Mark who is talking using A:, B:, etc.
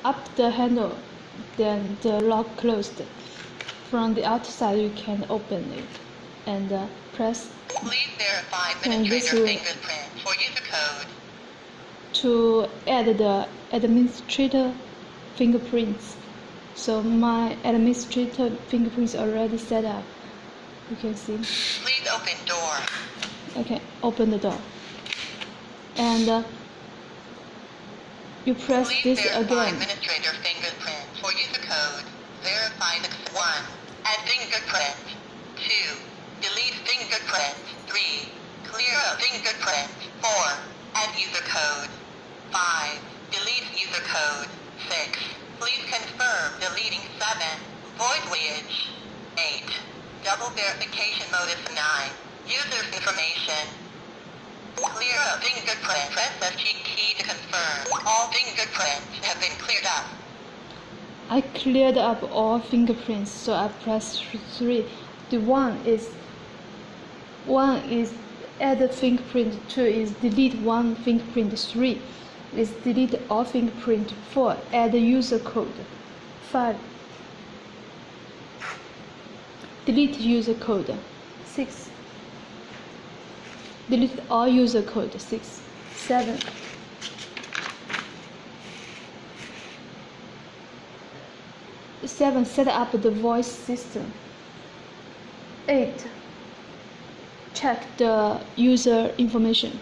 A: up the handle, then the lock closed. From the outside you can open it and press.
B: Please verify administrator fingerprint for user code.
A: To add the administrator fingerprints. So my administrator fingerprints already set up. You can see.
B: Please open door.
A: Okay, open the door. And you press
B: Please
A: this
B: verify
A: again.
B: Administrator fingerprint for user code. Verify the 1. Add fingerprint. 2. Delete fingerprint. 3. Clear a fingerprint. 4. Add user code. 5. Delete user code. 6. Please confirm deleting 7. Void wedge. 8. Double verification modus 9. User's information. Clear a fingerprint. Press the cheat key to confirm. All fingerprints have been cleared up.
A: I cleared up all fingerprints, so I press 3. The one is add fingerprint. 2 is delete one fingerprint. 3 is delete all fingerprint. 4 add user code. 5 delete user code. 6 delete all user code. 6 7 set up the voice system. 8 check the user information.